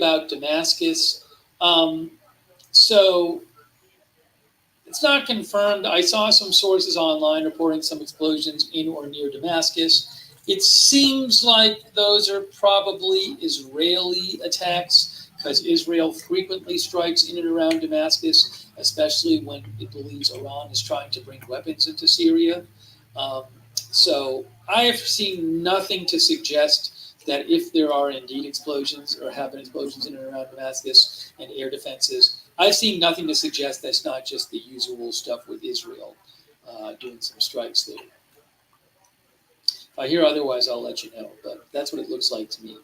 about Damascus. So it's not confirmed. I saw some sources online reporting some explosions in or near Damascus. It seems like those are probably Israeli attacks because Israel frequently strikes in and around Damascus, especially when it believes Iran is trying to bring weapons into Syria. So I have seen nothing to suggest that if there are indeed explosions or have been explosions in and around Damascus and air defenses, I've seen nothing to suggest that's not just the usual stuff with Israel doing some strikes there. If I hear otherwise, I'll let you know, but that's what it looks like to me.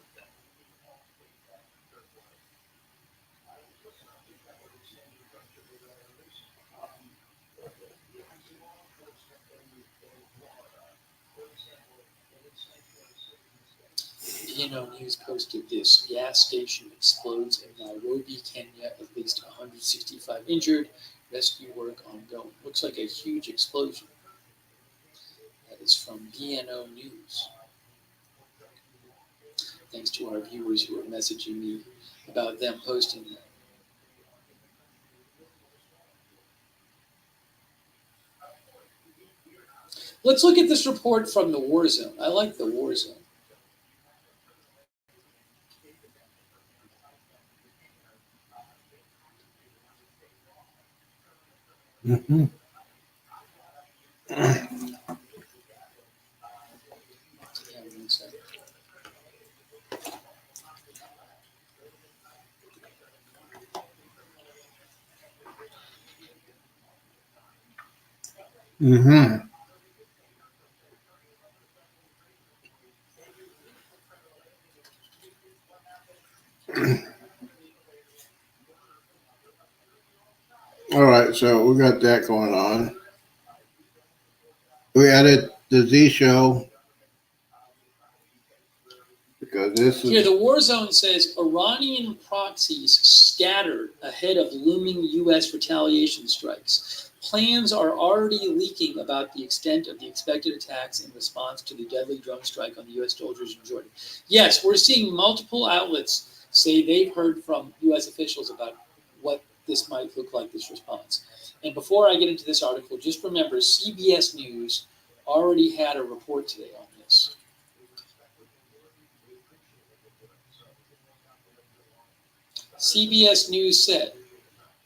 BNO News posted this. Gas station explodes in Nairobi, Kenya. At least 165 injured. Rescue work ongoing. Looks like a huge explosion. That is from BNO News. Thanks to our viewers who are messaging me about them posting that. Let's look at this report from the war zone. I like the war zone. Mm-hmm. Mm-hmm. All right, so we got that going on. We added the Z show because this Here, is the war zone says Iranian proxies scattered ahead of looming U.S. retaliation strikes. Plans are already leaking about the extent of the expected attacks in response to the deadly drone strike on the U.S. soldiers in Jordan. Yes, we're seeing multiple outlets say they've heard from U.S. officials about what this might look like, this response. And before I get into this article, just remember CBS News already had a report today on this. CBS News said,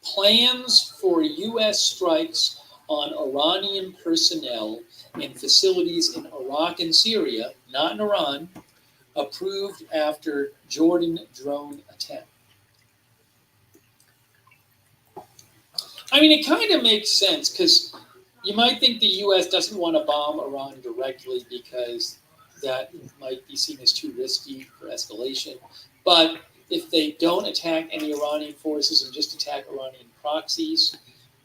plans for U.S. strikes on Iranian personnel and facilities in Iraq and Syria, not in Iran, approved after Jordan drone attack. I mean, it kind of makes sense because you might think the U.S. doesn't want to bomb Iran directly because that might be seen as too risky for escalation. But if they don't attack any Iranian forces and just attack Iranian proxies,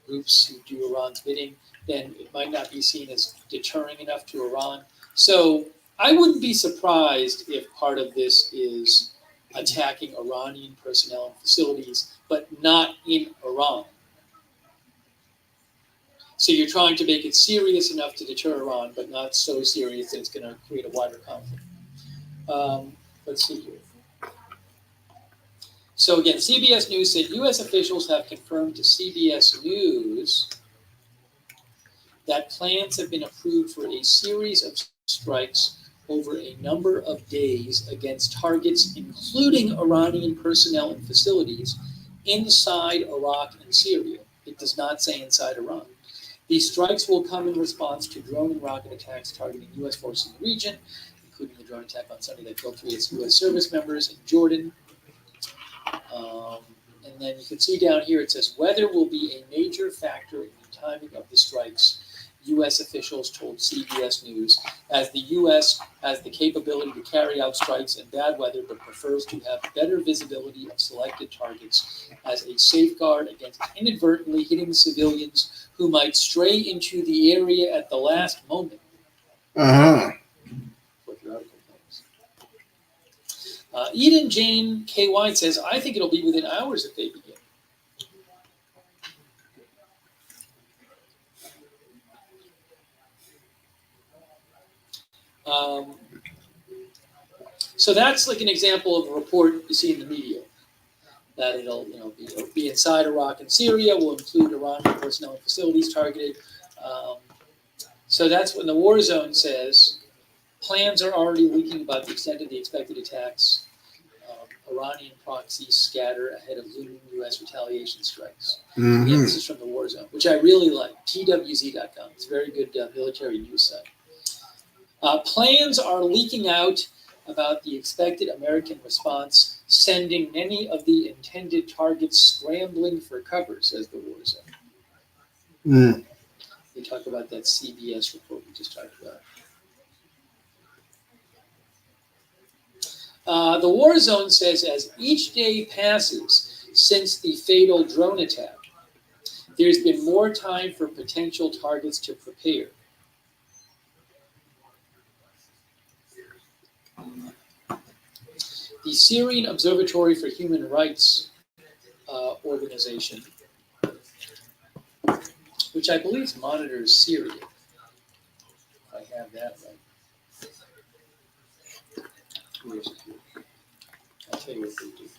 groups who do Iran's bidding, then it might not be seen as deterring enough to Iran. So I wouldn't be surprised if part of this is attacking Iranian personnel and facilities, but not in Iran. So you're trying to make it serious enough to deter Iran, but not so serious that it's going to create a wider conflict. Let's see here. So again, CBS News said U.S. officials have confirmed to CBS News that plans have been approved for a series of strikes over a number of days against targets, including Iranian personnel and facilities inside Iraq and Syria. It does not say inside Iran. These strikes will come in response to drone and rocket attacks targeting U.S. forces in the region, including the drone attack on Sunday that killed 3 U.S. service members in Jordan. And then you can see down here it says weather will be a major factor in the timing of the strikes, U.S. officials told CBS News, as the U.S. has the capability to carry out strikes in bad weather but prefers to have better visibility of selected targets as a safeguard against inadvertently hitting civilians who might stray into the area at the last moment. uh-huh. What your article claims. Eden Jane K. White says, I think it'll be within hours if they begin. So that's like an example of a report you see in the media. that it'll be inside Iraq and Syria, will include Iranian personnel and facilities targeted. So that's when the war zone says plans are already leaking about the extent of the expected attacks. Iranian proxies scatter ahead of looming U.S. retaliation strikes. Mm-hmm. Again, this is from the war zone, which I really like. TWZ.com. It's a very good military news site. Plans are leaking out about the expected American response, sending many of the intended targets scrambling for cover, says the war zone. Mm. They talk about that CBS report we just talked about. The war zone says as each day passes since the fatal drone attack, there's been more time for potential targets to prepare. The Syrian Observatory for Human Rights organization, which I believe monitors Syria, if I have that right. Where is it here? I'll tell you what they do.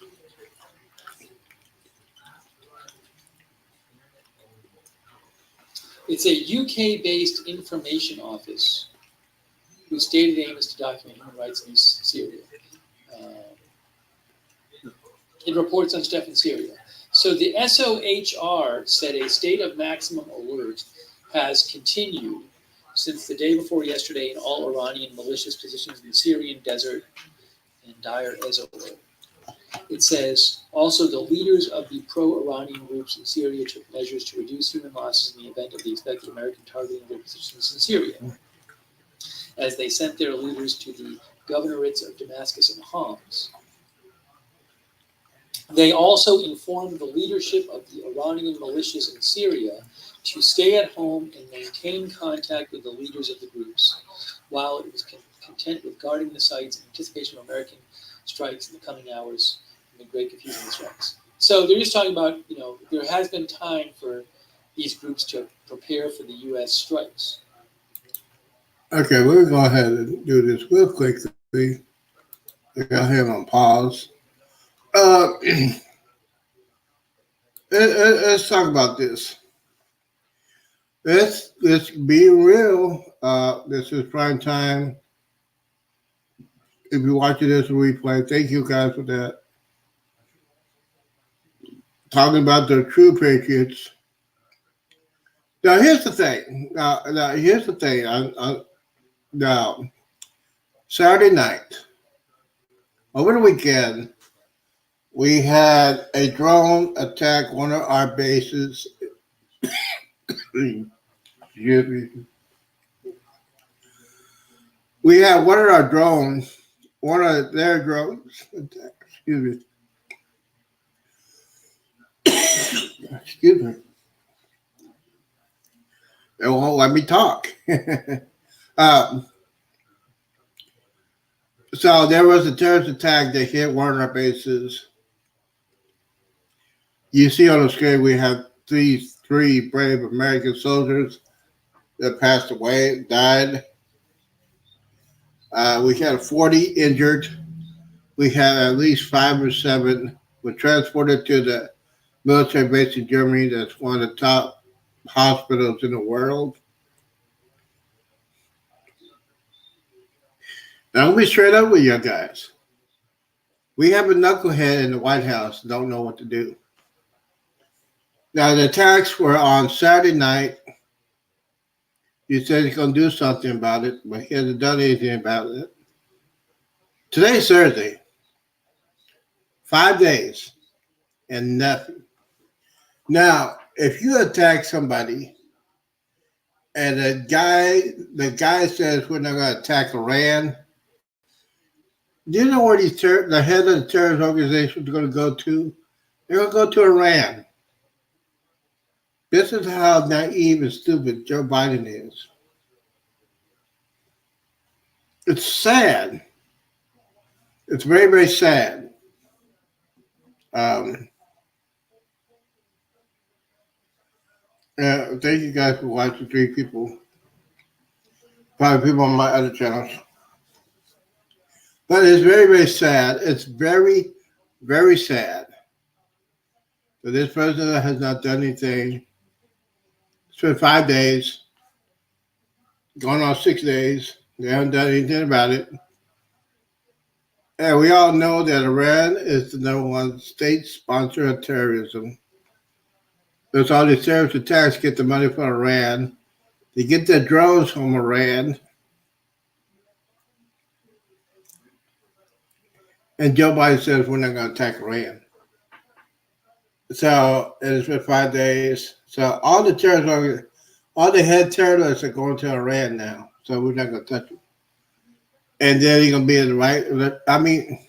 It's a UK-based information office whose stated aim is to document human rights in Syria. It reports on stuff in Syria. So the SOHR said a state of maximum alert has continued since the day before yesterday in all Iranian militias positions in the Syrian desert and Deir ez-Zor. It says also the leaders of the pro-Iranian groups in Syria took measures to reduce human losses in the event of the expected American targeting of their positions in Syria, as they sent their leaders to the governorates of Damascus and Homs. They also informed the leadership of the Iranian militias in Syria to stay at home and maintain contact with the leaders of the groups, while it was content with guarding the sites in anticipation of American strikes in the coming hours amid great confusion and strikes. So they're just talking about, there has been time for these groups to prepare for the U.S. strikes. Okay, we'll go ahead and do this real quickly. I got him on pause. Let's talk about this. Let's be real. This is prime time. If you're watching this replay, thank you guys for that. Talking about the true patriots. Now here's the thing. Now, Saturday night, over the weekend, we had a drone attack one of our bases. We had one of our drones, one of their drones, excuse me. They won't let me talk. So there was a terrorist attack that hit one of our bases. You see on the screen we have three brave American soldiers that passed away, died. We had 40 injured. We had at least 5 or 7 were transported to the military base in Germany. That's one of the top hospitals in the world. Now, let me straight up with you guys. We have a knucklehead in the White House, don't know what to do. Now, the attacks were on Saturday night. He said he's going to do something about it, but he hasn't done anything about it. Today's Thursday. 5 days and nothing. Now, if you attack somebody and the guy says we're not going to attack Iran, do you know where the head of the terrorist organization is going to go to? They're going to go to Iran. This is how naive and stupid Joe Biden is. It's sad. It's very, very sad. Thank you guys for watching. 3 people. 5 people on my other channels. But it's very, very sad. It's very, very sad So this president has not done anything. It's been 5 days, going on 6 days. They haven't done anything about it. And we all know that Iran is the number one state sponsor of terrorism. There's all these terrorist attacks get the money from Iran. They get their drones from Iran. And Joe Biden says we're not going to attack Iran. So it's been 5 days. So all the terrorists, all the head terrorists are going to Iran now. So we're not going to touch them. And then you're going to be in the right. I mean,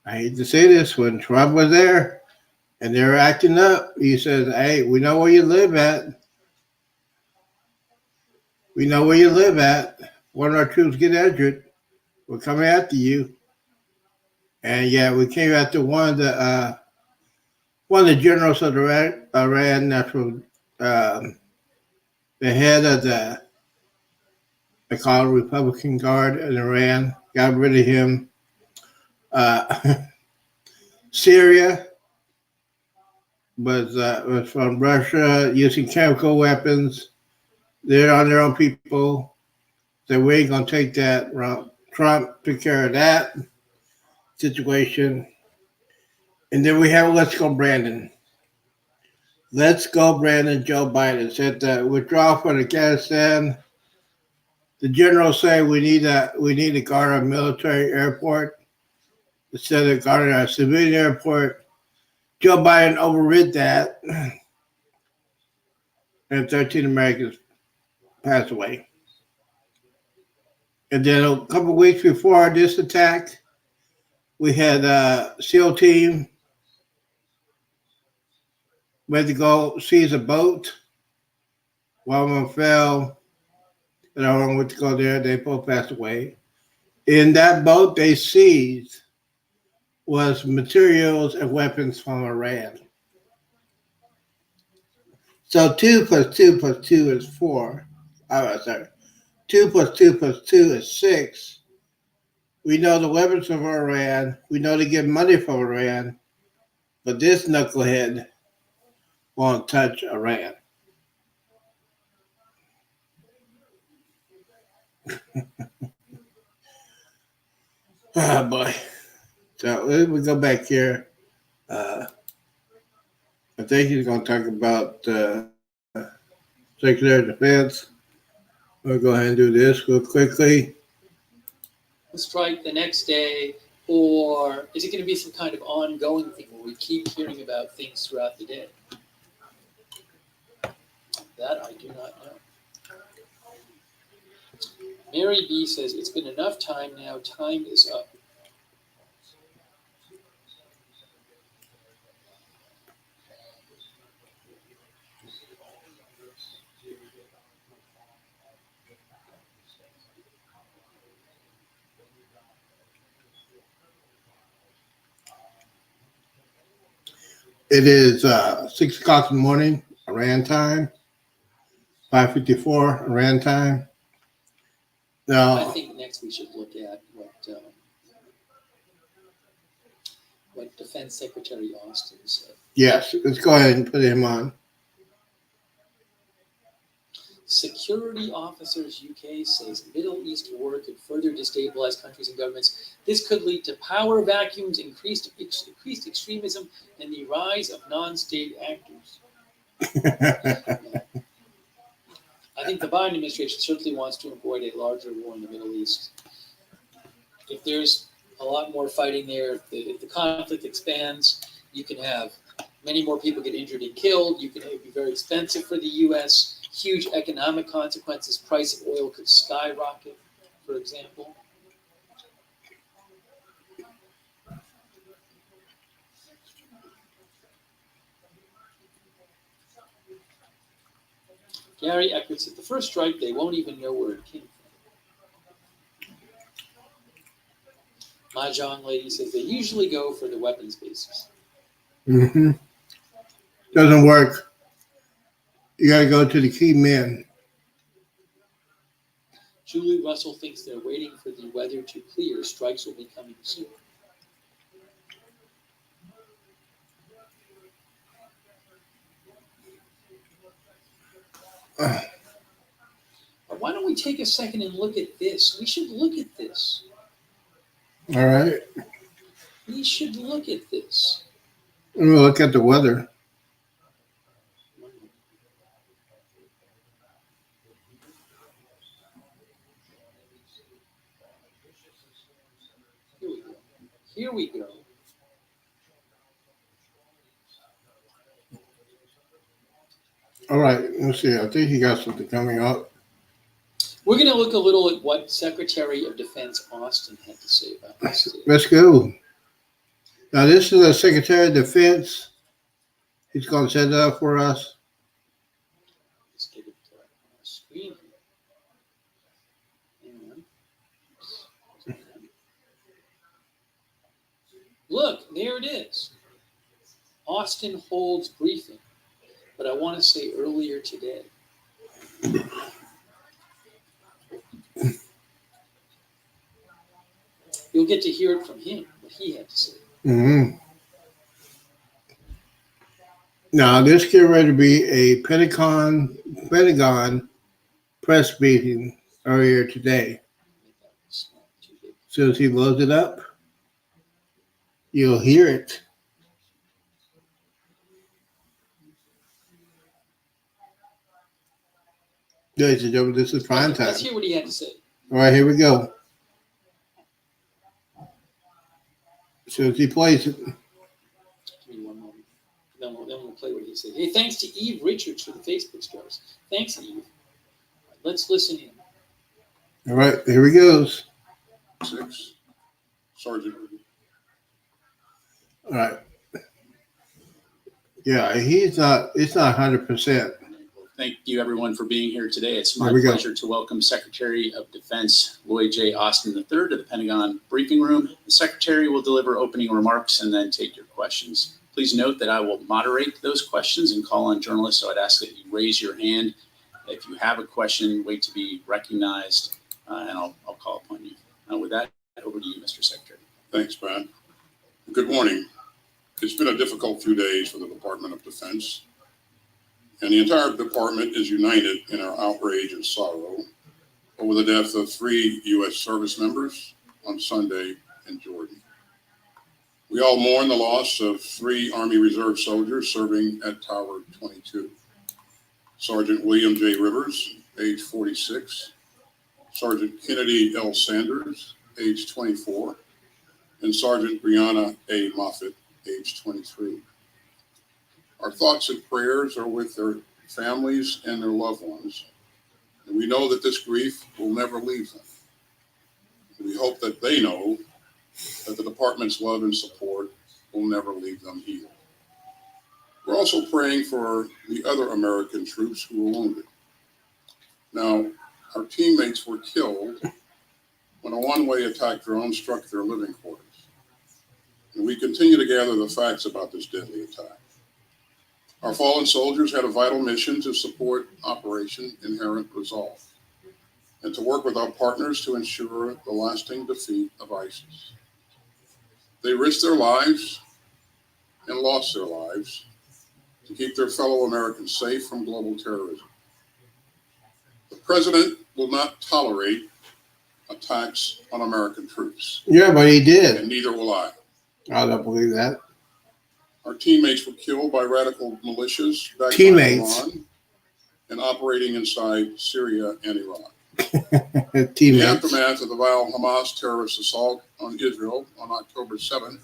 I hate to say this, when Trump was there and they were acting up, he says, hey, we know where you live at. We know where you live at. One of our troops get injured. We're coming after you. And yeah, we came after one of the generals of Iran, the head of they call it Republican Guard in Iran, got rid of him. Syria was from Russia using chemical weapons. They're on their own people. So we ain't gonna take that. Trump took care of that situation. And then we have Let's Go Brandon. Let's Go Brandon. Joe Biden said that withdrawal from Afghanistan. The generals say we need to guard our military airport instead of guarding our civilian airport. Joe Biden overrid that, and 13 Americans passed away. And then a couple of weeks before this attack, we had a SEAL team went to go seize a boat. One of them fell. And I went to go there. They both passed away. In that boat they seized was materials and weapons from Iran. So 2 + 2 + 2 is 4. Oh, sorry. 2 + 2 + 2 is 6. We know the weapons of Iran. We know they get money from Iran. But this knucklehead won't touch Iran. Oh, boy. So we go back here. I think he's going to talk about Secretary of Defense. We'll go ahead and do this real quickly. Strike the next day, or is it going to be some kind of ongoing thing where we keep hearing about things throughout the day? That I do not know. Mary B says, it's been enough time now. Time is up. It is 6 o'clock in the morning, Iran time. 5:54 Iran time. Now, I think next we should look at what Defense Secretary Austin said. yes, let's go ahead and put him on. Security officers UK says Middle East war could further destabilize countries and governments. This could lead to power vacuums, increased extremism, and the rise of non-state actors. I think the Biden administration certainly wants to avoid a larger war in the Middle East. If there's a lot more fighting there, if the conflict expands, you can have many more people get injured and killed. It would be very expensive for the U.S., huge economic consequences. Price of oil could skyrocket, for example. Gary Eckert said, the first strike, they won't even know where it came from. Mahjong Lady says, they usually go for the weapons bases. Mm-hmm. Doesn't work. You got to go to the key men. Julie Russell thinks they're waiting for the weather to clear. Strikes will be coming soon. Why don't we take a second and look at this? We should look at this. All right. We should look at this. Let me look at the weather. Here we go. Here we go. All right. Let's see. I think he got something coming up. We're going to look a little at what Secretary of Defense Austin had to say about this. Today. Let's go. Now, this is the Secretary of Defense. He's going to set it up for us. Let's get it on the screen here. Hang on. Look, there it is. Austin holds briefing. But I want to say earlier today. You'll get to hear it from him, what he had to say. Mm-hmm. Now, this get ready to be a Pentagon press briefing earlier today. As soon as he loads it up, you'll hear it. Ladies and gentlemen, this is prime time. Let's hear what he had to say. All right, here we go. As soon as he plays it. Give me one moment. Then we'll play what he said. Hey, thanks to Eve Richards for the Facebook stars. Thanks, Eve. All right, let's listen in. All right, here he goes. 6, Sergeant. All right. Yeah, it's not 100%. Thank you, everyone, for being here today. It's my There we go. pleasure to welcome Secretary of Defense Lloyd J. Austin III to the Pentagon briefing room. The Secretary will deliver opening remarks and then take your questions. Please note that I will moderate those questions and call on journalists, so I'd ask that you raise your hand. If you have a question, wait to be recognized, and I'll call upon you. With that, over to you, Mr. Secretary. Thanks, Brad. Good morning. It's been a difficult few days for the Department of Defense, and the entire department is united in our outrage and sorrow over the death of 3 U.S. service members on Sunday in Jordan. We all mourn the loss of 3 Army Reserve soldiers serving at Tower 22. Sergeant William J. Rivers, age 46, Sergeant Kennedy L. Sanders, age 24, and Sergeant Brianna A. Moffitt, age 23. Our thoughts and prayers are with their families and their loved ones, and we know that this grief will never leave them. We hope that they know that the department's love and support will never leave them either. We're also praying for the other American troops who were wounded. Now, our teammates were killed when a one-way attack drone struck their living quarters, and we continue to gather the facts about this deadly attack. Our fallen soldiers had a vital mission to support Operation Inherent Resolve and to work with our partners to ensure the lasting defeat of ISIS. They risked their lives and lost their lives to keep their fellow Americans safe from global terrorism. The president will not tolerate attacks on American troops, Yeah, but he did. and neither will I. I don't believe that. Our teammates were killed by radical militias backed Teammates. by Iran and operating inside Syria and Iraq. In the Teammates. aftermath of the vile Hamas terrorist assault on Israel on October 7th,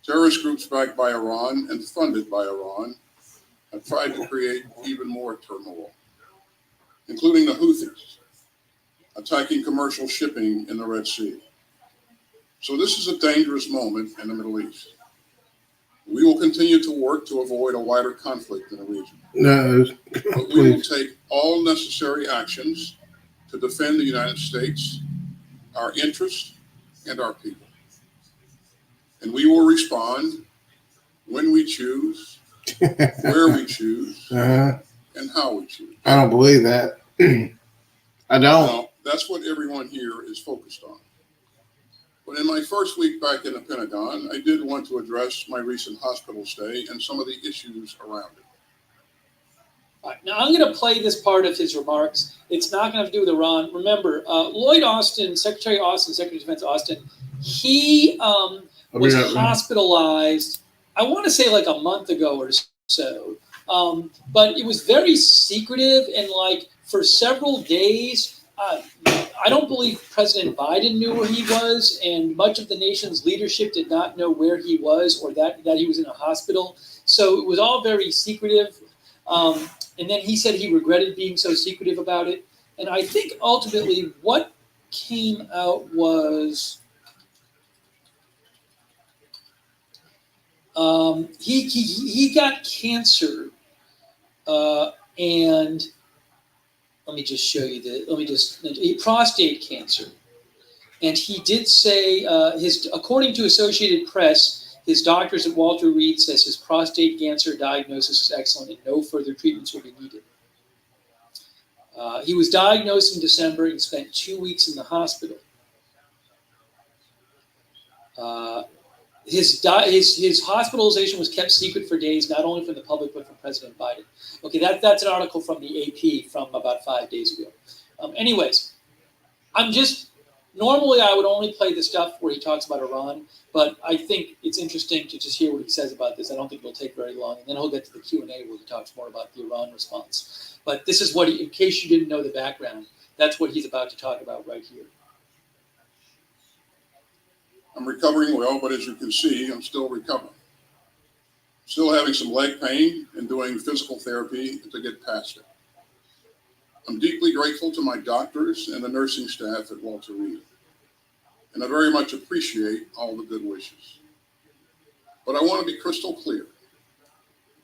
terrorist groups backed by Iran and funded by Iran have tried to create even more turmoil, including the Houthis attacking commercial shipping in the Red Sea. So this is a dangerous moment in the Middle East. We will continue to work to avoid a wider conflict in the region, No, but we will please. take all necessary actions to defend the United States, our interests, and our people. And we will respond when we choose, where we choose, Uh, and how we choose. I don't believe that. I don't. Now, that's what everyone here is focused on. But in my first week back in the Pentagon, I did want to address my recent hospital stay and some of the issues around it. All right, now I'm going to play this part of his remarks. It's not going to have to do with Iran. Remember, Lloyd Austin, Secretary Austin, Secretary of Defense Austin, he was hospitalized, I want to say like a month ago or so. But it was very secretive, and like for several days, I don't believe President Biden knew where he was, and much of the nation's leadership did not know where he was or that he was in a hospital. So it was all very secretive. And then he said he regretted being so secretive about it. And I think ultimately what came out was he got cancer, and let me just show you prostate cancer. And he did say according to Associated Press, his doctors at Walter Reed says his prostate cancer diagnosis is excellent and no further treatments will be needed. He was diagnosed in December and spent 2 weeks in the hospital. His hospitalization was kept secret for days, not only from the public but from President Biden. Okay, that's an article from the AP from about 5 days ago. Anyways, normally I would only play the stuff where he talks about Iran, but I think it's interesting to just hear what he says about this. I don't think it'll take very long, and then he'll get to the Q&A where he talks more about the Iran response. But this is in case you didn't know the background, that's what he's about to talk about right here. I'm recovering well, but as you can see, I'm still recovering. Still having some leg pain and doing physical therapy to get past it. I'm deeply grateful to my doctors and the nursing staff at Walter Reed, and I very much appreciate all the good wishes. But I want to be crystal clear.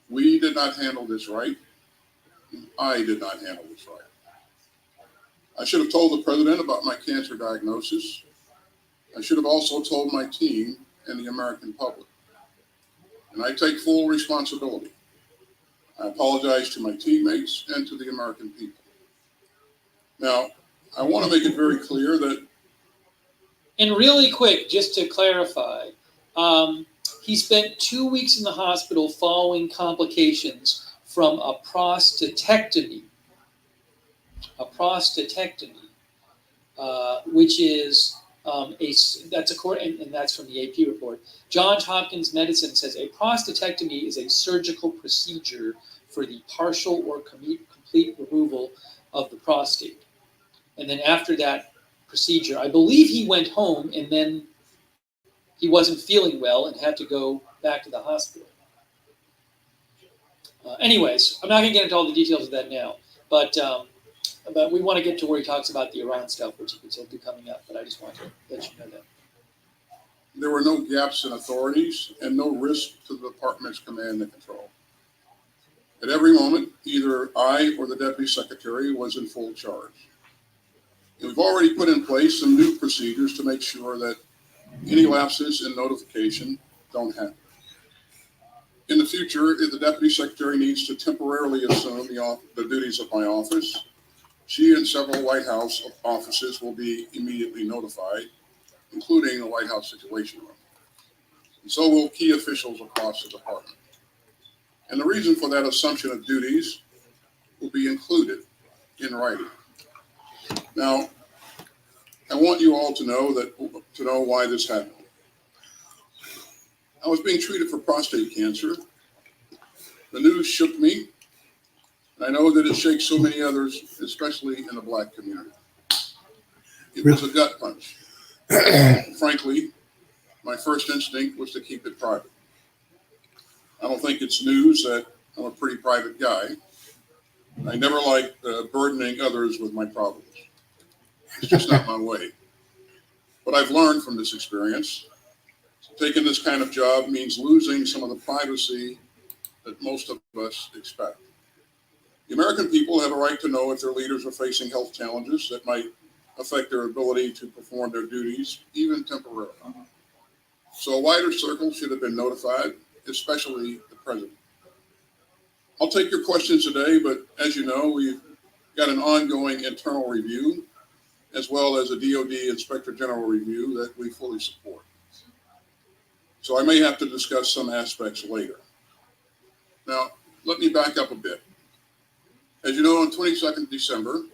We did not handle this right. I did not handle this right. I should have told the president about my cancer diagnosis. I should have also told my team and the American public. And I take full responsibility. I apologize to my teammates and to the American people. Now, I want to make it very clear that. And really quick, just to clarify, he spent 2 weeks in the hospital following complications from a prostatectomy. Which is that's and that's from the AP report. Johns Hopkins Medicine says a prostatectomy is a surgical procedure for the partial or complete removal of the prostate. And then after that procedure, I believe he went home and then he wasn't feeling well and had to go back to the hospital. Anyways, I'm not going to get into all the details of that now, but we want to get to where he talks about the Iran stuff, which he'll be coming up, but I just want to let you know that. There were no gaps in authorities and no risk to the department's command and control. At every moment, either I or the deputy secretary was in full charge. And we've already put in place some new procedures to make sure that any lapses in notification don't happen. In the future, if the deputy secretary needs to temporarily assume the duties of my office, she and several White House offices will be immediately notified, including the White House Situation Room. And so will key officials across the department. And the reason for that assumption of duties will be included in writing. Now, I want you all to know why this happened. I was being treated for prostate cancer. The news shook me. And I know that it shakes so many others, especially in the Black community. It was a gut punch. Frankly, my first instinct was to keep it private. I don't think it's news that I'm a pretty private guy. I never liked burdening others with my problems. It's just not my way. But I've learned from this experience. Taking this kind of job means losing some of the privacy that most of us expect. The American people have a right to know if their leaders are facing health challenges that might affect their ability to perform their duties, even temporarily. So a wider circle should have been notified, especially the president. I'll take your questions today, but as you know, we've got an ongoing internal review, as well as a DOD Inspector General review that we fully support. So I may have to discuss some aspects later. Now, let me back up a bit. As you know, on 22nd December,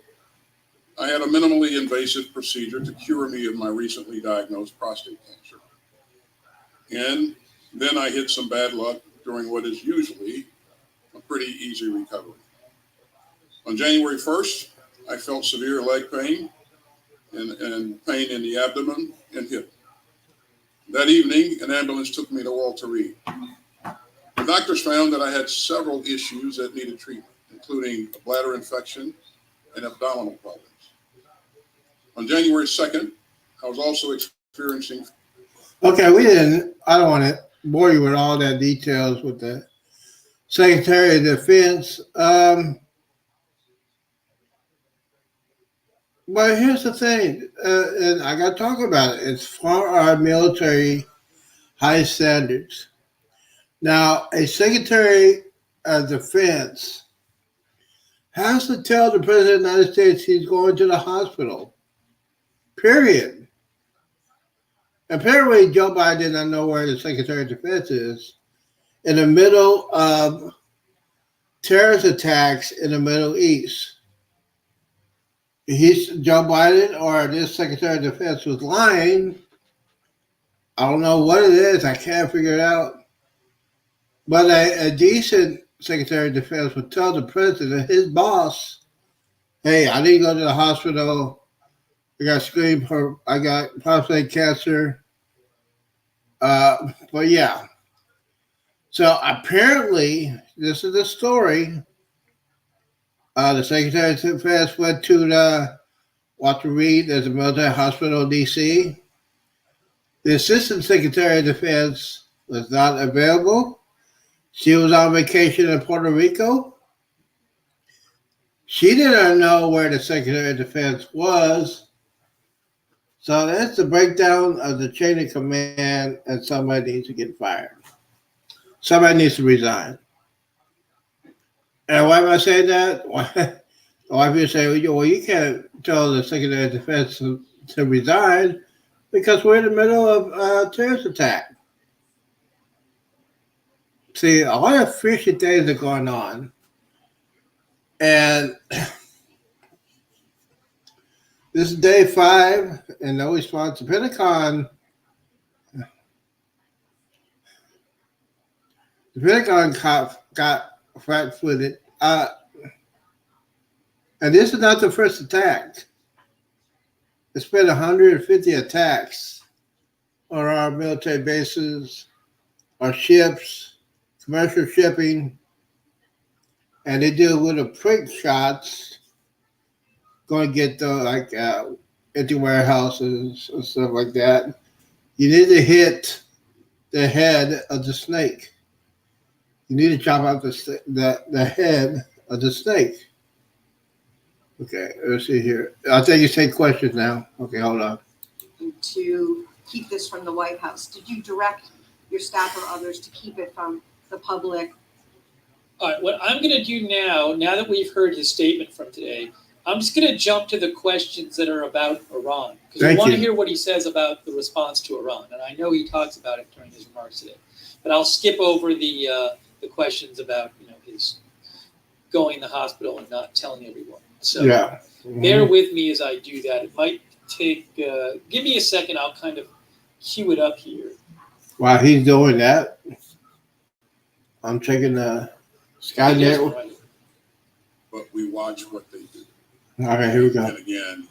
I had a minimally invasive procedure to cure me of my recently diagnosed prostate cancer. And then I hit some bad luck during what is usually a pretty easy recovery. On January 1st, I felt severe leg pain and pain in the abdomen and hip. That evening, an ambulance took me to Walter Reed. The doctors found that I had several issues that needed treatment, including a bladder infection and abdominal problems. On January 2nd, I was also experiencing. Okay, I don't want to bore you with all that details with the Secretary of Defense. But here's the thing, and I got to talk about it. It's for our military high standards. Now, a Secretary of Defense has to tell the President of the United States he's going to the hospital. Period. Apparently, Joe Biden did not know where the Secretary of Defense is in the middle of terrorist attacks in the Middle East. Joe Biden or this Secretary of Defense was lying. I don't know what it is. I can't figure it out. But a decent Secretary of Defense would tell the president, his boss, hey, I need to go to the hospital. I got prostate cancer. But yeah. So apparently, this is the story. The Secretary of Defense went to the Walter Reed. There's a military hospital in D.C. The Assistant Secretary of Defense was not available. She was on vacation in Puerto Rico. She didn't know where the Secretary of Defense was. So that's the breakdown of the chain of command, and somebody needs to get fired. Somebody needs to resign. And why am I saying that? Why people say, well, you can't tell the Secretary of Defense to resign because we're in the middle of a terrorist attack. See, a lot of fishy things are going on. And this is day 5 and no response. The Pentagon got flat-footed. And this is not the first attack. It's been 150 attacks on our military bases, our ships, commercial shipping, and they deal with the prick shots going to get the empty warehouses and stuff like that. You need to hit the head of the snake. You need to chop out the head of the snake. Okay, let's see here. I think you take questions now. Okay, hold on. To keep this from the White House, did you direct your staff or others to keep it from the public? All right, what I'm going to do now that we've heard his statement from today, I'm just going to jump to the questions that are about Iran. Because we want to hear what he says about the response to Iran. And I know he talks about it during his remarks today. But I'll skip over the questions about his going to the hospital and not telling everyone. So yeah. Bear with me as I do that. It might take, give me a second. I'll kind of cue it up here. While he's doing that, I'm checking the Sky Network. Right. But we watch what they do. All right, here we go. And again,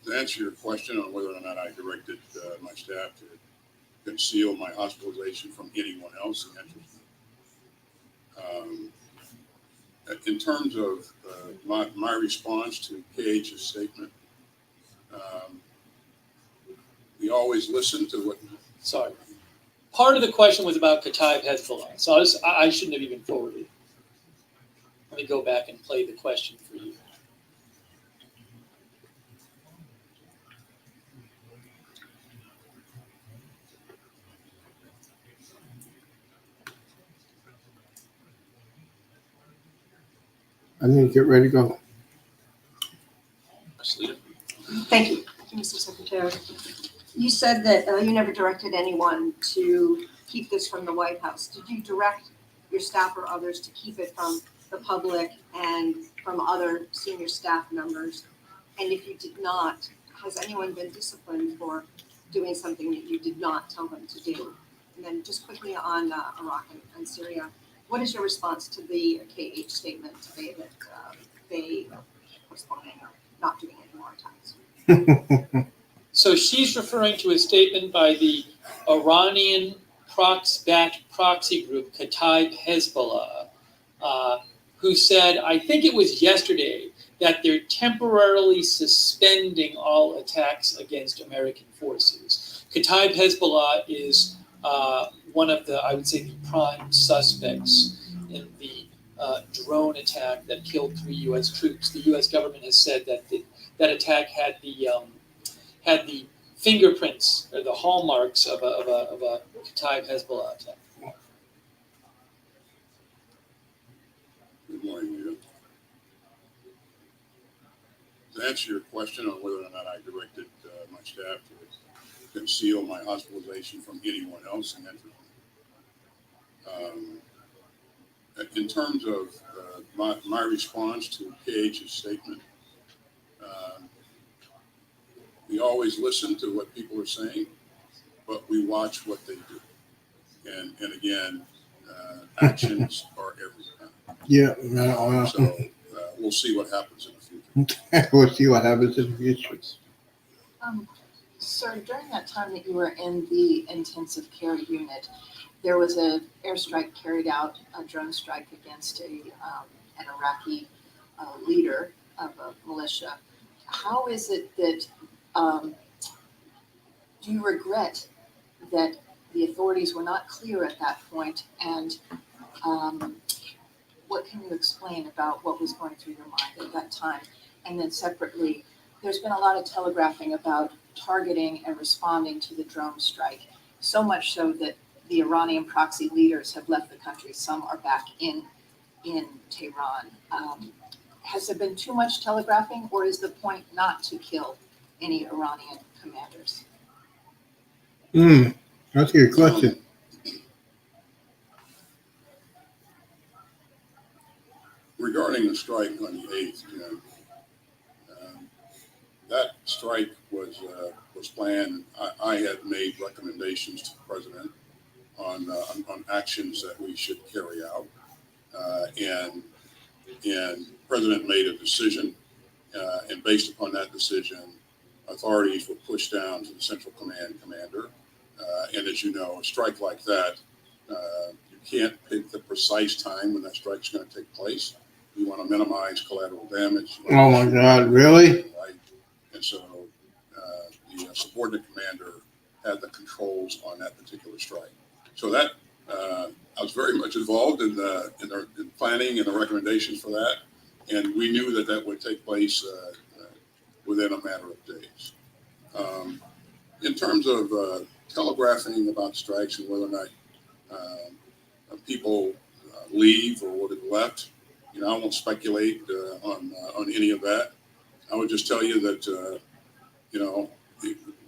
to answer your question on whether or not I directed my staff to conceal my hospitalization from anyone else, the answer is no. In terms of my response to KH's statement, we always listen to what. Sorry. Part of the question was about Kataib Hezbollah, so I shouldn't have even forwarded it. Let me go back and play the question for you. I need to get ready to go. Thank you, Mr. Secretary. You said that you never directed anyone to keep this from the White House. Did you direct your staff or others to keep it from the public and from other senior staff members? And if you did not, has anyone been disciplined for doing something that you did not tell them to do? And then just quickly on Iraq and Syria, what is your response to the KH statement today that they are postponing or not doing any more attacks? So she's referring to a statement by the Iranian backed proxy group Kataib Hezbollah, who said, I think it was yesterday, that they're temporarily suspending all attacks against American forces. Kataib Hezbollah is one of the, I would say, the prime suspects in the drone attack that killed 3 U.S. troops. The U.S. government has said that that attack had the fingerprints or the hallmarks of a Kataib Hezbollah attack. Good morning, Rita. To answer your question on whether or not I directed my staff to conceal my hospitalization from anyone else in that in terms of my response to KH's statement, we always listen to what people are saying, but we watch what they do. And again, actions are everything. Yeah, no, So we'll see what happens in the future. we'll see what happens in the future. Sir, during that time that you were in the intensive care unit, there was an airstrike carried out, a drone strike against an Iraqi leader of a militia. How is it that, do you regret that the authorities were not clear at that point? And what can you explain about what was going through your mind at that time? And then separately, there's been a lot of telegraphing about targeting and responding to the drone strike, so much so that the Iranian proxy leaders have left the country. Some are back in Tehran. Has there been too much telegraphing, or is the point not to kill any Iranian commanders? That's a good question. Regarding the strike on the 8th, that strike was planned. I had made recommendations to the president on actions that we should carry out, and the president made a decision, and based upon that decision, authorities were pushed down to the Central Command commander. And as you know, a strike like that, you can't pick the precise time when that strike's going to take place. You want to minimize collateral damage. Oh my God, really? Right. And so the subordinate commander had the controls on that particular strike. So that I was very much involved in the planning and the recommendations for that, and we knew that that would take place within a matter of days. In terms of telegraphing about strikes and whether or not people leave or would have left, I won't speculate on any of that. I would just tell you that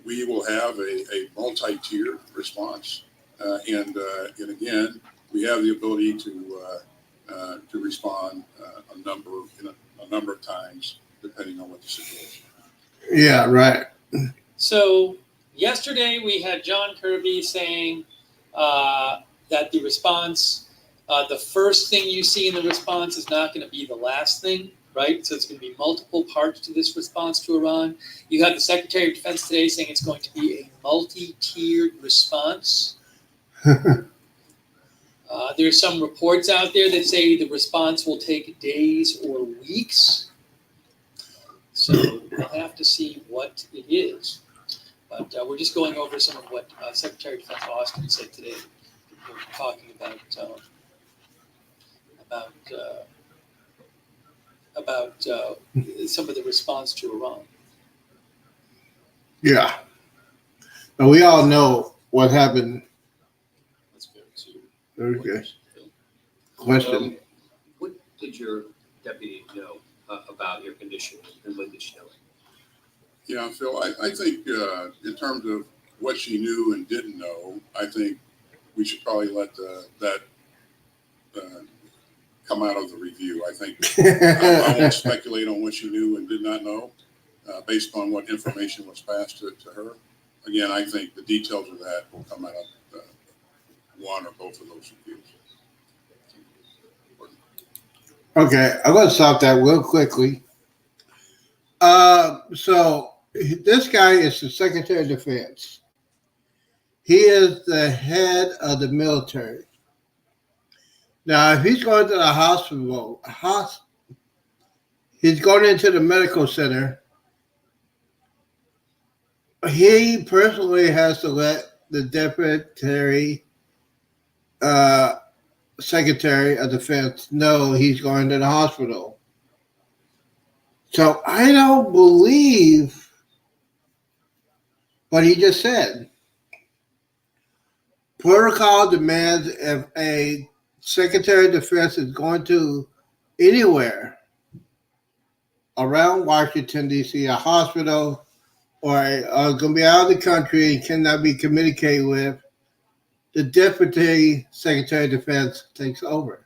we will have a multi-tiered response, and again, we have the ability to respond a number of times depending on what the situation is. Yeah, right. So yesterday we had John Kirby saying that the response, the first thing you see in the response is not going to be the last thing, right? So it's going to be multiple parts to this response to Iran. You have the Secretary of Defense today saying it's going to be a multi-tiered response. There's some reports out there that say the response will take days or weeks. So we'll have to see what it is. But we're just going over some of what Secretary of Defense Austin said today. We're talking about some of the response to Iran. Yeah. But we all know what happened Let's go to Thursday. Question. What did your deputy know about your condition, and when did she know it? Yeah, Phil, I think in terms of what she knew and didn't know, I think we should probably let that come out of the review. I think I won't speculate on what she knew and did not know, based on what information was passed to her. Again, I think the details of that will come out of one or both of those reviews. Okay, I'm going to stop that real quickly. So this guy is the Secretary of Defense. He is the head of the military. Now, if he's going to the hospital, he's going into the medical center, he personally has to let the Deputy Secretary of Defense know he's going to the hospital. So I don't believe what he just said. Protocol demands if a Secretary of Defense is going to anywhere around Washington, D.C., a hospital, or going to be out of the country and cannot be communicated with, the Deputy Secretary of Defense takes over.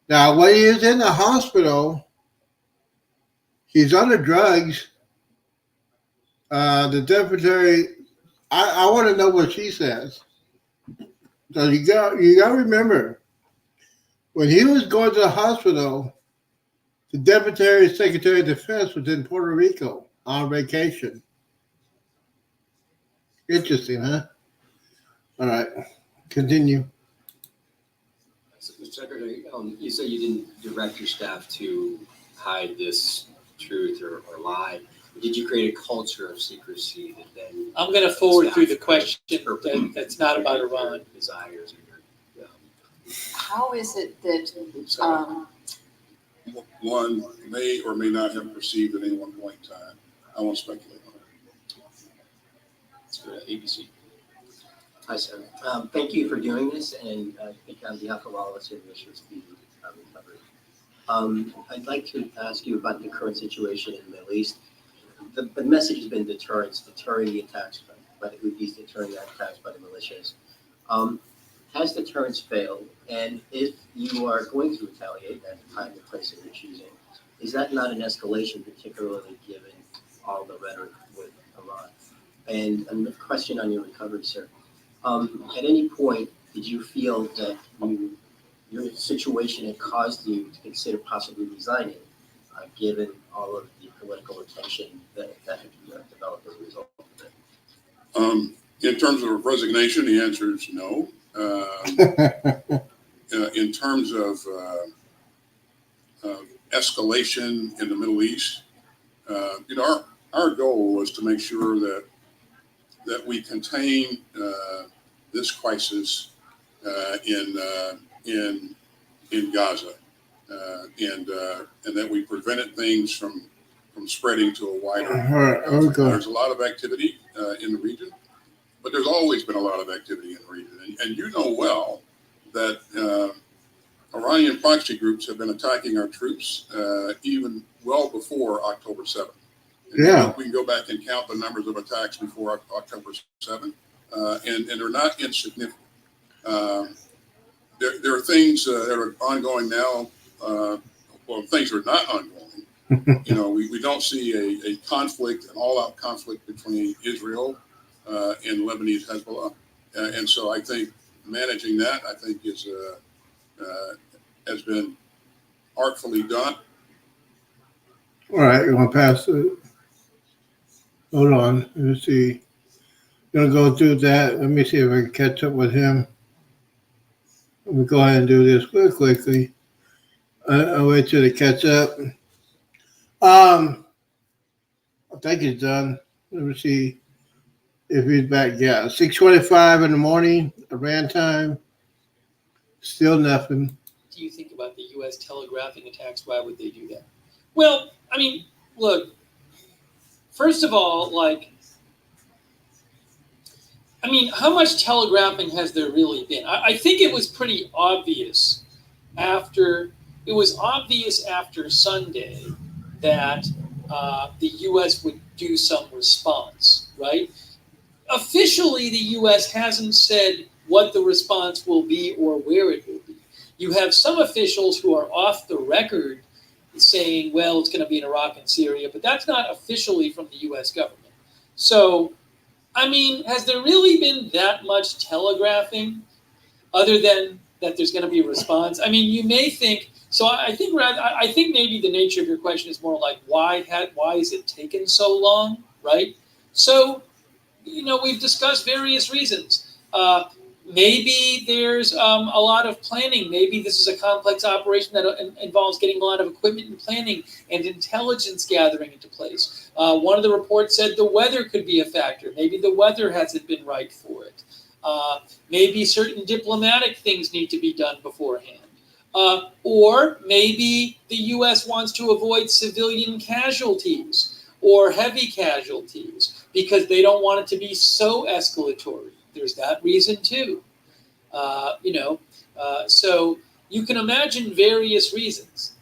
Now, when he is in the hospital, he's under drugs. The Deputy, I want to know what she says. So you got to remember, when he was going to the hospital, the Deputy Secretary of Defense was in Puerto Rico on vacation. Interesting, huh? All right, continue. Mr. Secretary, you say you didn't direct your staff to hide this truth or lie. Did you create a culture of secrecy that then? I'm going to forward through the staff question interpret that's not about your Iran. desires or your, How is it that, One may or may not have perceived at any one point in time. I won't speculate on it. Let's go to ABC. Hi, sir. Thank you for doing this, and I think on behalf of all of us here, wish you a speedy recovery. I'd like to ask you about the current situation in the Middle East. The message has been deterrence, deterring the attacks by the Houthis, deterring the attacks by the militias. Has deterrence failed? And if you are going to retaliate at the time and place that you're choosing, is that not an escalation, particularly given all the rhetoric with Iran? And a question on your recovery, sir. At any point, did you feel that your situation had caused you to consider possibly resigning, given all of the political attention that had developed as a result of it? In terms of resignation, the answer is no. In terms of escalation in the Middle East, our goal was to make sure that we contain this crisis in Gaza, and that we prevented things from spreading to a wider. There's a lot of activity in the region, but there's always been a lot of activity in the region, and you know well that Iranian proxy groups have been attacking our troops even well before October 7th. And we can go back and count the numbers of attacks before October 7th, and they're not insignificant. There are things that are ongoing now. Well, things are not ongoing. We don't see a conflict, an all-out conflict between Israel and Lebanese Hezbollah, and so I think managing that, I think, has been artfully done. All right, you want to pass it? Hold on. Let's see. Gonna go through that. Let me see if I can catch up with him. Let me go ahead and do this real quickly. I'll wait till they catch up. I think he's done. Let me see if he's back. Yeah, 6:25 in the morning, Iran time. Still nothing. Do you think about the U.S. telegraphing attacks? Why would they do that? Well, I mean, look, first of all, how much telegraphing has there really been? I think it was pretty obvious after Sunday that the U.S. would do some response, right? Officially, the U.S. hasn't said what the response will be or where it will be. You have some officials who are off the record saying, well, it's going to be in Iraq and Syria, but that's not officially from the U.S. government. So, I mean, has there really been that much telegraphing other than that there's going to be a response? I mean, you may think, so I think maybe the nature of your question is more like, why is it taken so long, right? So, we've discussed various reasons. Maybe there's a lot of planning. Maybe this is a complex operation that involves getting a lot of equipment and planning and intelligence gathering into place. One of the reports said the weather could be a factor. Maybe the weather hasn't been right for it. Maybe certain diplomatic things need to be done beforehand. Or maybe the U.S. wants to avoid civilian casualties or heavy casualties because they don't want it to be so escalatory. There's that reason too. So you can imagine various reasons.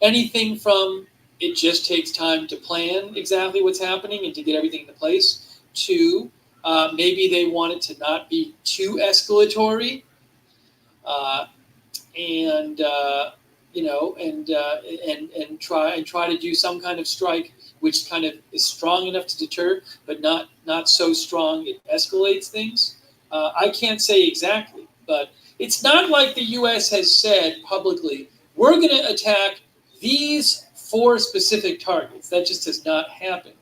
Anything from it just takes time to plan exactly what's happening and to get everything into place, to maybe they want it to not be too escalatory, and try to do some kind of strike which kind of is strong enough to deter, but not so strong it escalates things. I can't say exactly, but it's not like the U.S. has said publicly, we're going to attack these 4 specific targets. That just has not happened.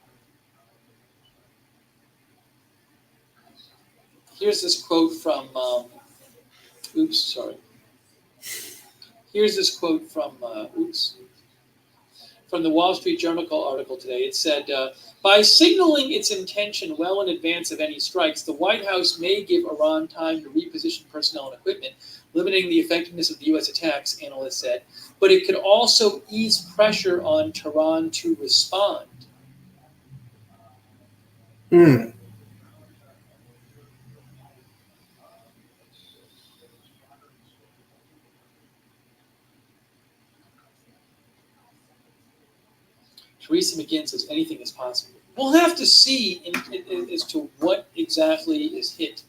Here's this quote from, Here's this quote from the Wall Street Journal article today. It said, by signaling its intention well in advance of any strikes, the White House may give Iran time to reposition personnel and equipment, limiting the effectiveness of the U.S. attacks, analysts said, but it could also ease pressure on Tehran to respond. Teresa McGinn says anything is possible. We'll have to see as to what exactly is hit.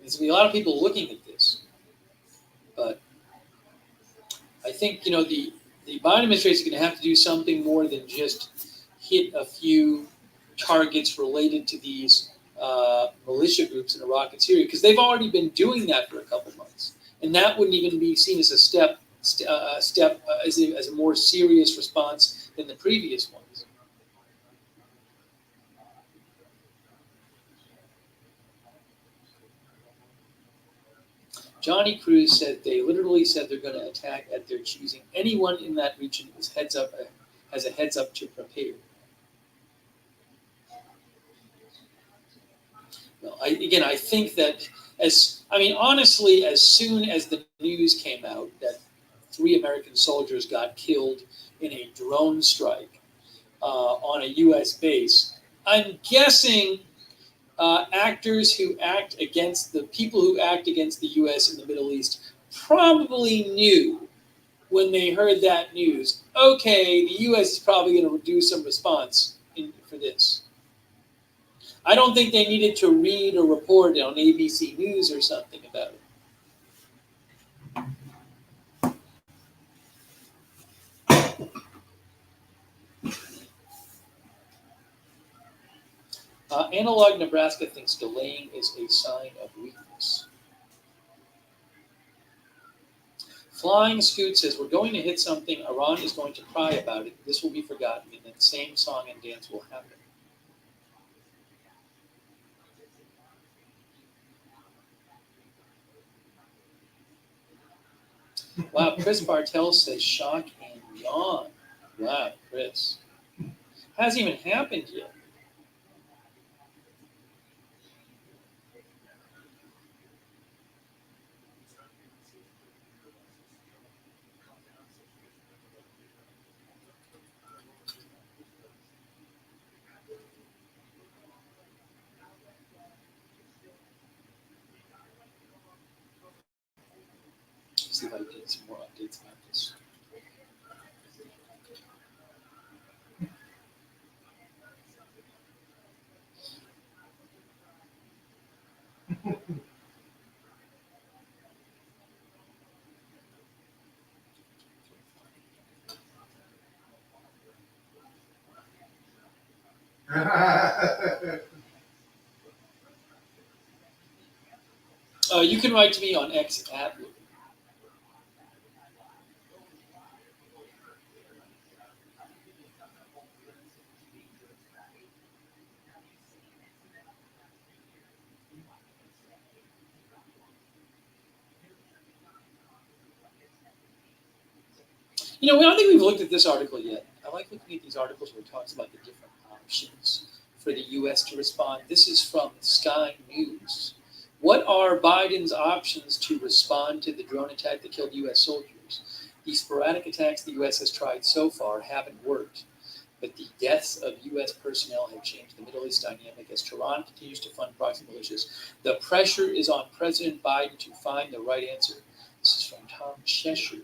There's going to be a lot of people looking at this. But I think, the Biden administration is going to have to do something more than just hit a few targets related to these militia groups in Iraq and Syria, because they've already been doing that for a couple months. And that wouldn't even be seen as as a more serious response than the previous ones. Johnny Cruz said they literally said they're going to attack at their choosing. Anyone in that region has a heads up to prepare. Well, I think that honestly, as soon as the news came out that 3 American soldiers got killed in a drone strike on a U.S. base, I'm guessing actors who act against the people who act against the U.S. in the Middle East probably knew when they heard that news, okay, the U.S. is probably going to do some response for this. I don't think they needed to read a report on ABC News or something about it. Analog Nebraska thinks delaying is a sign of weakness. Flying Scoot says, we're going to hit something. Iran is going to cry about it. This will be forgotten, and then same song and dance will happen. Wow, Chris Bartell says, shock and yawn. Wow, Chris. Hasn't even happened yet. See if I can get some more updates about this. You can write to me on X at I don't think we've looked at this article yet. I like looking at these articles where it talks about the different options for the U.S. to respond. This is from Sky News. What are Biden's options to respond to the drone attack that killed U.S. soldiers? The sporadic attacks the U.S. has tried so far haven't worked, but the deaths of U.S. personnel have changed the Middle East dynamic as Tehran continues to fund proxy militias. The pressure is on President Biden to find the right answer. This is from Tom Cheshire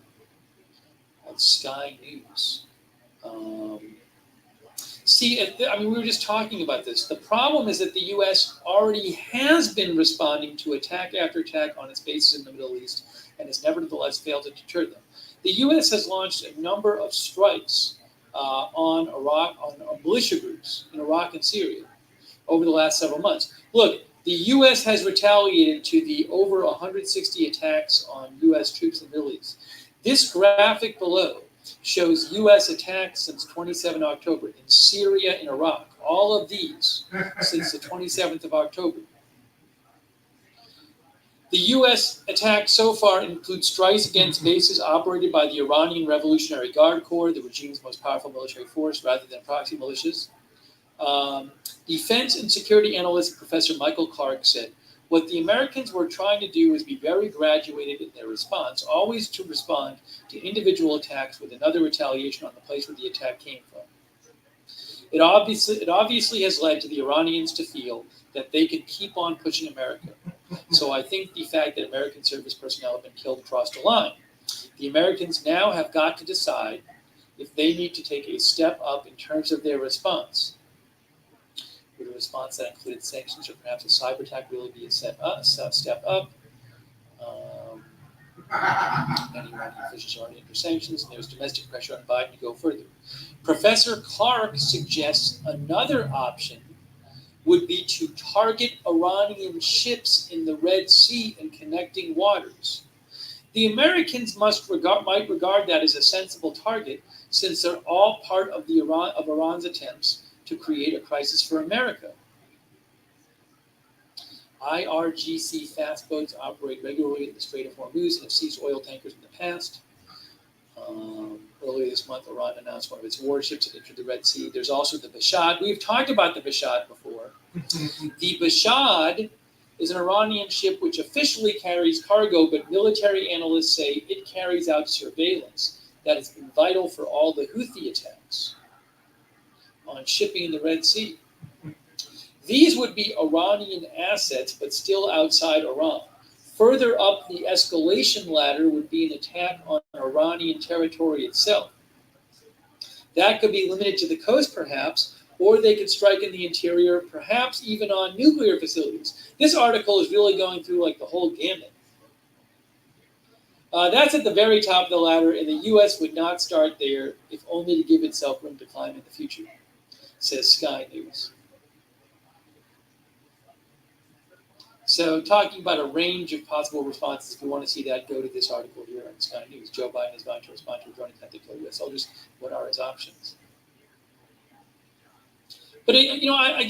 of Sky News. We were just talking about this. The problem is that the U.S. already has been responding to attack after attack on its bases in the Middle East and has nevertheless failed to deter them. The U.S. has launched a number of strikes on militia groups in Iraq and Syria over the last several months. Look, the U.S. has retaliated to the over 160 attacks on U.S. troops in the Middle East. This graphic below shows U.S. attacks since 27 October in Syria and Iraq. All of these since the 27th of October. The U.S. attacks so far include strikes against bases operated by the Iranian Revolutionary Guard Corps, the regime's most powerful military force, rather than proxy militias. Defense and security analyst Professor Michael Clark said, what the Americans were trying to do is be very graduated in their response, always to respond to individual attacks with another retaliation on the place where the attack came from. It obviously has led to the Iranians to feel that they can keep on pushing America. So I think the fact that American service personnel have been killed crossed the line. The Americans now have got to decide if they need to take a step up in terms of their response. Would a response that included sanctions or perhaps a cyber attack really be a step up? Many Iranian officials are already under sanctions, and there's domestic pressure on Biden to go further. Professor Clark suggests another option would be to target Iranian ships in the Red Sea and connecting waters. The Americans might regard that as a sensible target, since they're all part of Iran's attempts to create a crisis for America. IRGC fast boats operate regularly in the Strait of Hormuz and have seized oil tankers in the past. Earlier this month, Iran announced one of its warships had entered the Red Sea. There's also the Bashad. We've talked about the Bashad before. The Bashad is an Iranian ship which officially carries cargo, but military analysts say it carries out surveillance that has been vital for all the Houthi attacks on shipping in the Red Sea. These would be Iranian assets, but still outside Iran. Further up the escalation ladder would be an attack on Iranian territory itself. That could be limited to the coast, perhaps, or they could strike in the interior, perhaps even on nuclear facilities. This article is really going through like the whole gamut. That's at the very top of the ladder, and the U.S. would not start there, if only to give itself room to climb in the future, says Sky News. So talking about a range of possible responses, if you want to see that, go to this article here on Sky News. Joe Biden is going to respond to a drone attack to kill U.S. soldiers. What are his options? But, I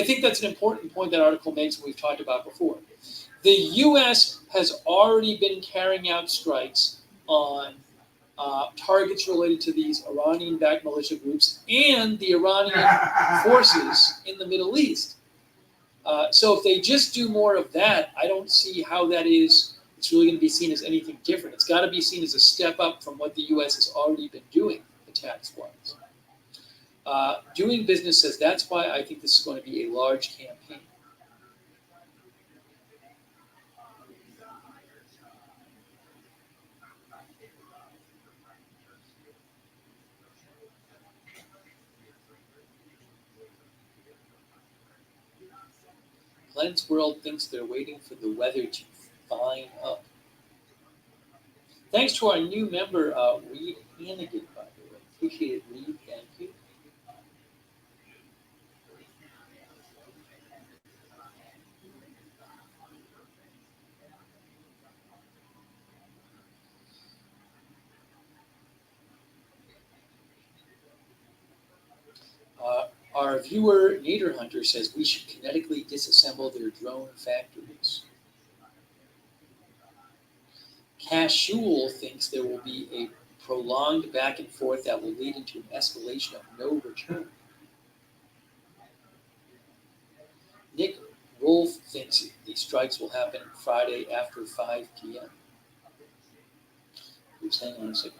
think that's an important point that article makes, and we've talked about before. The U.S. has already been carrying out strikes on targets related to these Iranian-backed militia groups and the Iranian forces in the Middle East. So if they just do more of that, I don't see how it's really going to be seen as anything different. It's got to be seen as a step up from what the U.S. has already been doing attacks-wise. Doing business says that's why I think this is going to be a large campaign. Glenn's World thinks they're waiting for the weather to fine up. Thanks to our new member, Reed Hannigan, by the way. Appreciate it, Reed. Thank you. Our viewer, Nader Hunter, says we should kinetically disassemble their drone factories. Cashul thinks there will be a prolonged back and forth that will lead into an escalation of no return. Nick Wolf thinks the strikes will happen Friday after 5 p.m. Oops, hang on a second.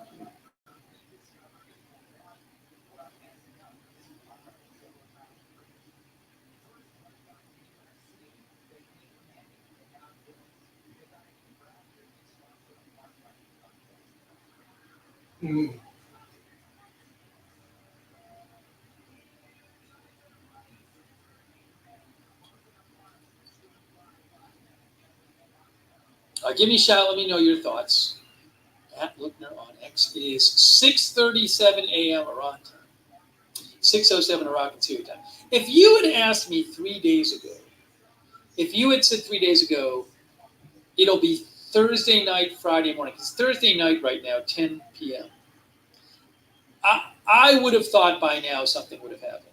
Give me a shout. Let me know your thoughts. At Lookner on X. It is 6:37 a.m. Iran time. 6:07 Iraq and Syria time. If you had asked me 3 days ago, if you had said 3 days ago, it'll be Thursday night, Friday morning. It's Thursday night right now, 10 p.m. I would have thought by now something would have happened.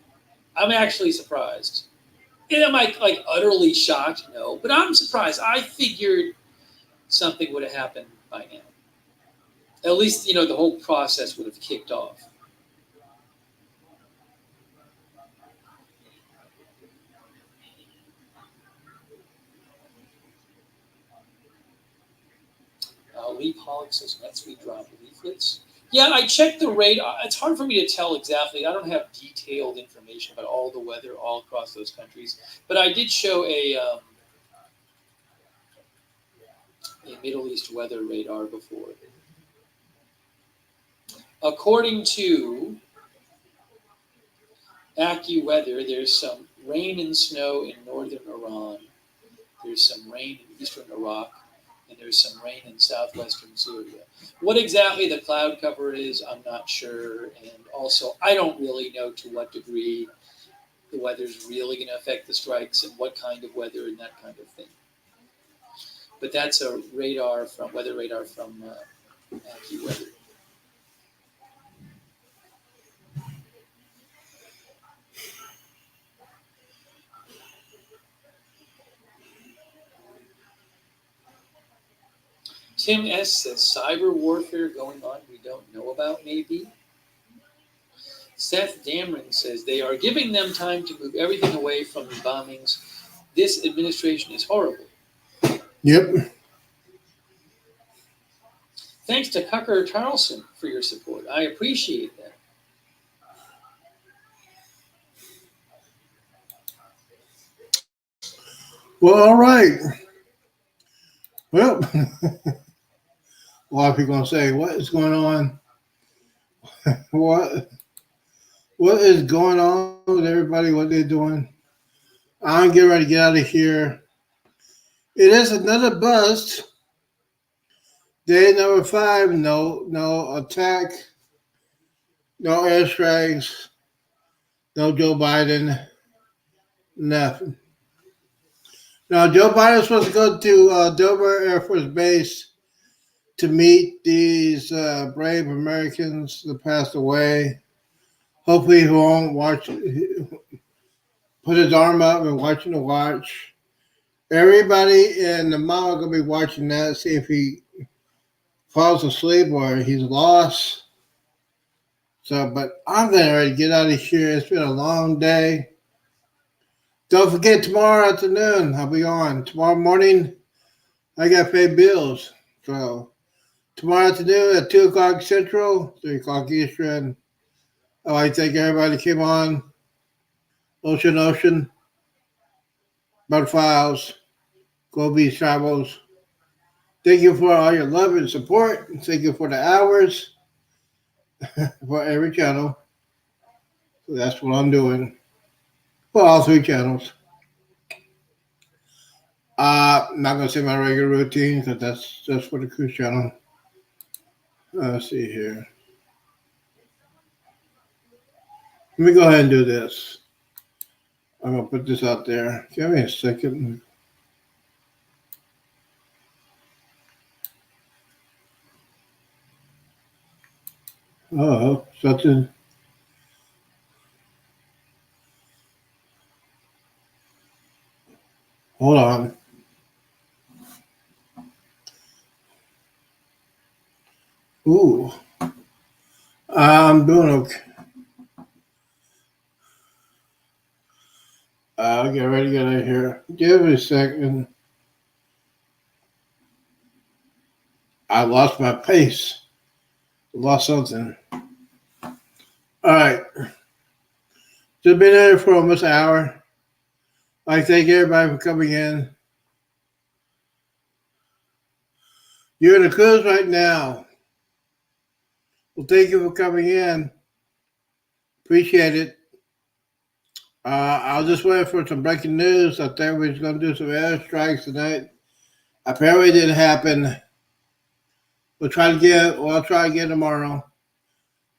I'm actually surprised. And am I like utterly shocked? No, but I'm surprised. I figured something would have happened by now. At least, the whole process would have kicked off. Lee Pollock says NetSuite dropped leaflets. Yeah, I checked the radar. It's hard for me to tell exactly. I don't have detailed information about all the weather all across those countries. But I did show a Middle East weather radar before. According to AccuWeather, there's some rain and snow in northern Iran. There's some rain in eastern Iraq. And there's some rain in southwestern Syria. What exactly the cloud cover is, I'm not sure. And also, I don't really know to what degree the weather's really going to affect the strikes and what kind of weather and that kind of thing. But that's a weather radar from AccuWeather. Tim S. says cyber warfare going on we don't know about, maybe. Seth Dameron says they are giving them time to move everything away from the bombings. This administration is horrible. Yep. Thanks to Tucker Carlson for your support. I appreciate that. Well, all right. Well, a lot of people going to say, what is going on? What is going on with everybody? What they're doing? I'm getting ready to get out of here. It is another bust. Day number 5, no attack, no airstrikes, no Joe Biden, nothing. Now, Joe Biden is supposed to go to Dover Air Force Base to meet these brave Americans that passed away. Hopefully he won't put his arm up and watching the watch. Everybody in the mall are going to be watching that, see if he falls asleep or he's lost. So, but I'm getting ready to get out of here. It's been a long day. Don't forget, tomorrow afternoon, I'll be on. Tomorrow morning, I got to pay bills. So, tomorrow afternoon at 2 o'clock Central, 3 o'clock Eastern, I'd like to thank everybody that came on. Ocean, Butterflies, Go Beach Travels. Thank you for all your love and support. Thank you for the hours for every channel. So that's what I'm doing for all 3 channels. I'm not going to say my regular routine because that's just for the cruise channel. Let's see here. Let me go ahead and do this. I'm going to put this out there. Give me a second. Oh, something. Hold on. Ooh. I'm doing okay. I'll get ready to get out of here. Give me a second. I lost my pace. Lost something. All right. Just been there for almost an hour. I thank everybody for coming in. You're in a cruise right now. Well, thank you for coming in. Appreciate it. I was just waiting for some breaking news. I think we was going to do some airstrikes tonight. Apparently, it didn't happen. I'll try again tomorrow.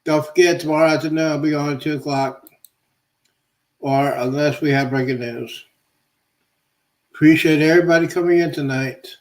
Don't forget, tomorrow afternoon I'll be on at 2 o'clock. Or unless we have breaking news. Appreciate everybody coming in tonight.